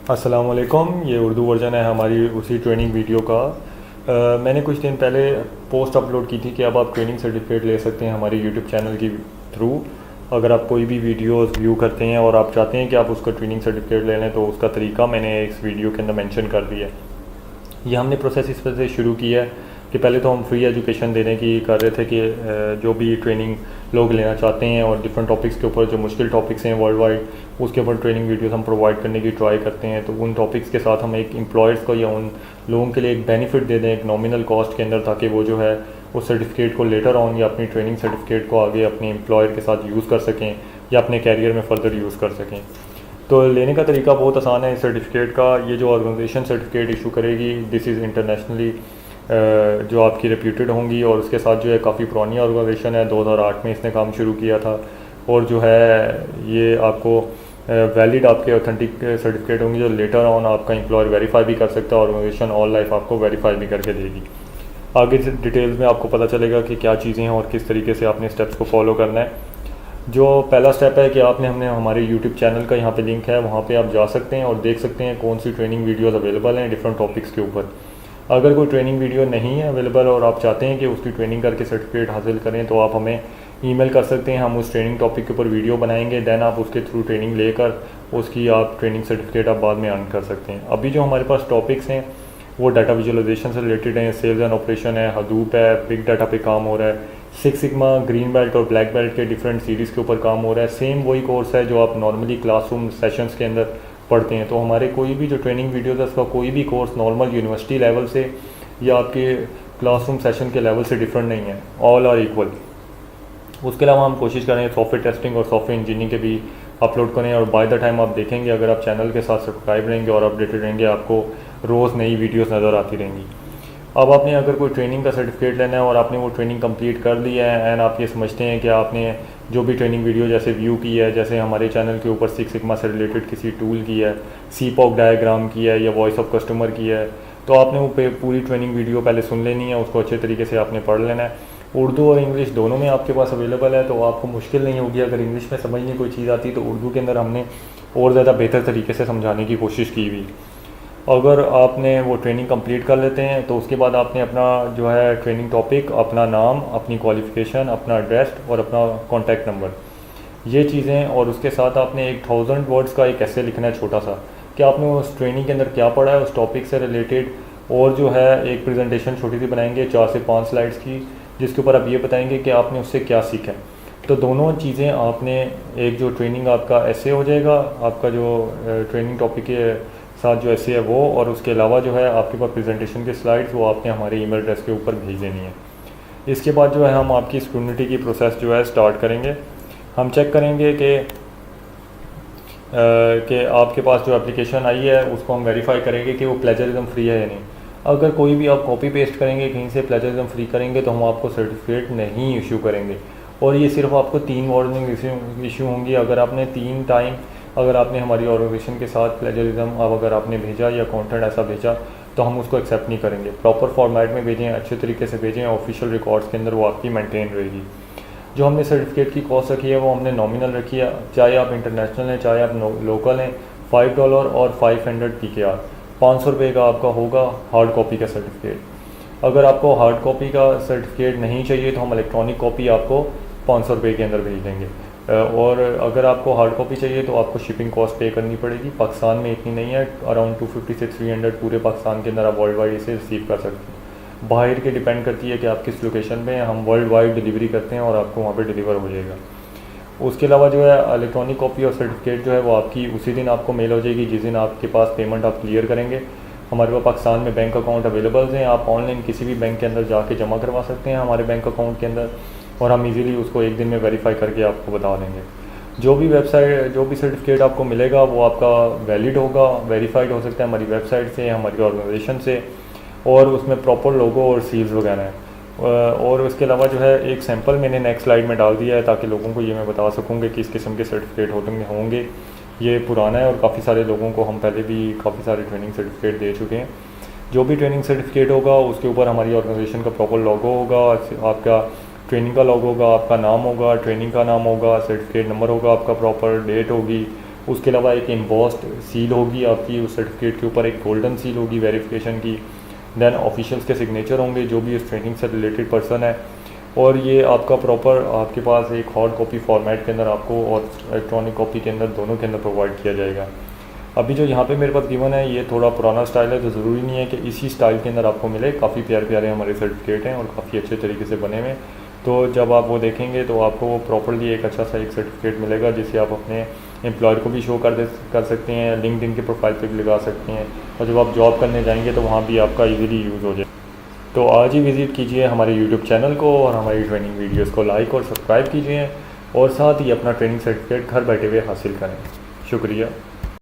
अस्सलाम वालेकुम। ये उर्दू वर्जन है हमारी उसी ट्रेनिंग वीडियो का। मैंने कुछ दिन पहले पोस्ट अपलोड की थी कि अब आप ट्रेनिंग सर्टिफिकेट ले सकते हैं हमारे यूट्यूब चैनल की थ्रू। अगर आप कोई भी वीडियोस व्यू करते हैं और आप चाहते हैं कि आप उसका ट्रेनिंग सर्टिफिकेट ले लें तो उसका तरीका मैंने इस वीडियो के अंदर मेंशन कर दिया है। ये हमने प्रोसेस इस वजह से शुरू किया है कि पहले तो हम फ्री एजुकेशन देने की कर रहे थे कि जो भी ट्रेनिंग लोग लेना चाहते हैं और डिफरेंट टॉपिक्स के ऊपर जो मुश्किल टॉपिक्स हैं वर्ल्ड वाइड उसके ऊपर ट्रेनिंग वीडियोस हम प्रोवाइड करने की ट्राई करते हैं। तो उन टॉपिक्स के साथ हम एक एम्प्लॉयर्स को या उन लोगों के लिए एक बेनिफिट दे दें एक नॉमिनल कॉस्ट के अंदर, ताकि वो जो है उस सर्टिफिकेट को लेटर ऑन या अपनी ट्रेनिंग सर्टिफिकेट को आगे अपने एम्प्लॉयर के साथ यूज़ कर सकें या अपने कैरियर में फ़र्दर यूज़ कर सकें। तो लेने का तरीका बहुत आसान है इस सर्टिफिकेट का। ये जो ऑर्गेनाइजेशन सर्टिफिकेट इशू करेगी दिस इज़ इंटरनेशनली जो आपकी रेप्यूटेड होंगी और उसके साथ जो है काफ़ी पुरानी ऑर्गेनाइजेशन है, 2008 में इसने काम शुरू किया था और जो है ये आपको वैलिड आपके ऑथेंटिक सर्टिफिकेट होंगी जो लेटर ऑन आपका एम्प्लॉयर वेरीफाई भी कर सकता है। ऑर्गेनाइजेशन ऑल लाइफ आपको वेरीफाई भी करके देगी। आगे डिटेल्स में आपको पता चलेगा कि क्या चीज़ें हैं और किस तरीके से आपने स्टेप्स को फॉलो करना है। जो पहला स्टेप है कि हमने हमारे यूट्यूब चैनल का यहाँ पे लिंक है, वहाँ पे आप जा सकते हैं और देख सकते हैं कौन सी ट्रेनिंग वीडियोस अवेलेबल हैं डिफरेंट टॉपिक्स के ऊपर। अगर कोई ट्रेनिंग वीडियो नहीं है अवेलेबल और आप चाहते हैं कि उसकी ट्रेनिंग करके सर्टिफिकेट हासिल करें तो आप हमें ईमेल कर सकते हैं। हम उस ट्रेनिंग टॉपिक के ऊपर वीडियो बनाएंगे, देन आप उसके थ्रू ट्रेनिंग लेकर उसकी आप ट्रेनिंग सर्टिफिकेट आप बाद में अर्न कर सकते हैं। अभी जो हमारे पास टॉपिक्स हैं वो डाटा विजुअलाइजेशन से रिलेटेड हैं, सेल्स एंड ऑपरेशन है, हडूप है, बिग डाटा पे काम हो रहा है, 6 सिग्मा, ग्रीन बेल्ट और ब्लैक बेल्ट के डिफरेंट सीरीज़ के ऊपर काम हो रहा है। सेम वही कोर्स है जो आप नॉर्मली क्लासरूम सेशंस के अंदर पढ़ते हैं। तो हमारे कोई भी जो ट्रेनिंग वीडियोज़ है उसका कोई भी कोर्स नॉर्मल यूनिवर्सिटी लेवल से या आपके क्लासरूम सेशन के लेवल से डिफरेंट नहीं है, ऑल आर इक्वल। उसके अलावा हम कोशिश करें सॉफ्टवेयर टेस्टिंग और सॉफ्टवेयर इंजीनियरिंग के भी अपलोड करें और बाय द टाइम आप देखेंगे अगर आप चैनल के साथ सब्सक्राइब रहेंगे और अपडेटेड रहेंगे आपको रोज़ नई वीडियोस नज़र आती रहेंगी। अब आपने अगर कोई ट्रेनिंग का सर्टिफिकेट लेना है और आपने वो ट्रेनिंग कंप्लीट कर ली है एंड आप ये समझते हैं कि आपने जो भी ट्रेनिंग वीडियो जैसे व्यू की है, जैसे हमारे चैनल के ऊपर 6 सिग्मा से रिलेटेड किसी टूल की है, सीपॉक डायग्राम की है या वॉइस ऑफ कस्टमर की है, तो आपने वो पूरी ट्रेनिंग वीडियो पहले सुन लेनी है, उसको अच्छे तरीके से आपने पढ़ लेना है। उर्दू और इंग्लिश दोनों में आपके पास अवेलेबल है तो आपको मुश्किल नहीं होगी। अगर इंग्लिश में समझने कोई चीज़ आती तो उर्दू के अंदर हमने और ज़्यादा बेहतर तरीके से समझाने की कोशिश की हुई। अगर आपने वो ट्रेनिंग कंप्लीट कर लेते हैं तो उसके बाद आपने अपना जो है ट्रेनिंग टॉपिक, अपना नाम, अपनी क्वालिफ़िकेशन, अपना एड्रेस और अपना कॉन्टैक्ट नंबर, ये चीज़ें, और उसके साथ आपने एक 1000 वर्ड्स का एक ऐसे लिखना है छोटा सा कि आपने उस ट्रेनिंग के अंदर क्या पढ़ा है उस टॉपिक से रिलेटेड, और जो है एक प्रेजेंटेशन छोटी सी बनाएंगे 4 से 5 स्लाइड्स की जिसके ऊपर आप ये बताएंगे कि आपने उससे क्या सीखा है। तो दोनों चीज़ें आपने एक जो ट्रेनिंग आपका ऐसे हो जाएगा, आपका जो ट्रेनिंग टॉपिक के साथ जो ऐसे है वो, और उसके अलावा जो है आपके पास प्रेजेंटेशन के स्लाइड्स वो आपने हमारे ईमेल एड्रेस के ऊपर भेज देनी है। इसके बाद जो है हम आपकी स्क्रूटिनी की प्रोसेस जो है स्टार्ट करेंगे। हम चेक करेंगे कि आपके पास जो एप्लीकेशन आई है उसको हम वेरीफाई करेंगे कि वो प्लेजरिज्म फ्री है या नहीं। अगर कोई भी आप कॉपी पेस्ट करेंगे कहीं से प्लेजरिज्म फ्री करेंगे तो हम आपको सर्टिफिकेट नहीं इशू करेंगे और ये सिर्फ आपको 3 वार्निंग इशू होंगी। अगर आपने 3 टाइम अगर आपने हमारी ऑर्गेनाइजेशन के साथ प्लेजरिज्म अगर आपने भेजा या कंटेंट ऐसा भेजा तो हम उसको एक्सेप्ट नहीं करेंगे। प्रॉपर फॉर्मेट में भेजें, अच्छे तरीके से भेजें, ऑफिशियल रिकॉर्ड्स के अंदर वो आपकी मेंटेन रहेगी। जो हमने सर्टिफिकेट की कॉस्ट रखी है वो हमने नॉमिनल रखी है, चाहे आप इंटरनेशनल हैं चाहे आप लोकल हैं, $5 और 500 PKR, 500 रुपये का आपका होगा हार्ड कॉपी का सर्टिफिकेट। अगर आपको हार्ड कॉपी का सर्टिफिकेट नहीं चाहिए तो हम इलेक्ट्रॉनिक कॉपी आपको 500 रुपये के अंदर भेज देंगे, और अगर आपको हार्ड कॉपी चाहिए तो आपको शिपिंग कॉस्ट पे करनी पड़ेगी। पाकिस्तान में इतनी नहीं है, अराउंड 250 से 300 पूरे पाकिस्तान के अंदर आप वर्ल्ड वाइड इसे रिसीव कर सकते हैं। बाहर के डिपेंड करती है कि आप किस लोकेशन में हैं, हम वर्ल्ड वाइड डिलीवरी करते हैं और आपको वहाँ पे डिलीवर हो जाएगा। उसके अलावा जो है इलेक्ट्रॉनिक कॉपी और सर्टिफिकेट जो है वो आपकी उसी दिन आपको मेल हो जाएगी जिस दिन आपके पास पेमेंट आप क्लियर करेंगे। हमारे पास पाकिस्तान में बैंक अकाउंट अवेलेबल हैं, आप ऑनलाइन किसी भी बैंक के अंदर जाके जमा करवा सकते हैं हमारे बैंक अकाउंट के अंदर, और हम इजीली उसको एक दिन में वेरीफाई करके आपको बता देंगे। जो भी सर्टिफिकेट आपको मिलेगा वो आपका वैलिड होगा, वेरीफाइड हो सकता है हमारी वेबसाइट से, हमारी ऑर्गेनाइजेशन से, और उसमें प्रॉपर लोगो और सील्स वगैरह हैं। और उसके अलावा जो है एक सैंपल मैंने नेक्स्ट स्लाइड में डाल दिया है ताकि लोगों को ये मैं बता सकूँ कि किस किस्म के सर्टिफिकेट होंगे। ये पुराना है और काफ़ी सारे लोगों को हम पहले भी काफ़ी सारे ट्रेनिंग सर्टिफिकेट दे चुके हैं। जो भी ट्रेनिंग सर्टिफिकेट होगा उसके ऊपर हमारी ऑर्गेनाइजेशन का प्रॉपर लोगो होगा, आपका ट्रेनिंग का लोगो होगा, आपका नाम होगा, ट्रेनिंग का नाम होगा, सर्टिफिकेट नंबर होगा, आपका प्रॉपर डेट होगी, उसके अलावा एक एम्बॉस्ड सील होगी आपकी उस सर्टिफिकेट के ऊपर, एक गोल्डन सील होगी वेरिफिकेशन की। देन ऑफिशियल्स के सिग्नेचर होंगे जो भी उस ट्रेनिंग से रिलेटेड पर्सन है। और ये आपका प्रॉपर आपके पास एक हार्ड कॉपी फॉर्मेट के अंदर आपको और इलेक्ट्रॉनिक कॉपी के अंदर दोनों के अंदर प्रोवाइड किया जाएगा। अभी जो यहाँ पे मेरे पास गिवन है ये थोड़ा पुराना स्टाइल है, तो ज़रूरी नहीं है कि इसी स्टाइल के अंदर आपको मिले। काफ़ी प्यारे प्यारे हमारे सर्टिफिकेट हैं और काफ़ी अच्छे तरीके से बने हुए। तो जब आप वो देखेंगे तो आपको वो प्रॉपर्ली एक अच्छा सा एक सर्टिफिकेट मिलेगा जिसे आप अपने एम्प्लॉयर को भी शो कर सकते हैं, लिंक्डइन के प्रोफाइल पे भी लगा सकते हैं, और जब आप जॉब करने जाएंगे तो वहाँ भी आपका इजीली यूज़ हो जाए। तो आज ही विज़िट कीजिए हमारे यूट्यूब चैनल को और हमारी ट्रेनिंग वीडियोज़ को लाइक और सब्सक्राइब कीजिए, और साथ ही अपना ट्रेनिंग सर्टिफिकेट घर बैठे हुए हासिल करें। शुक्रिया।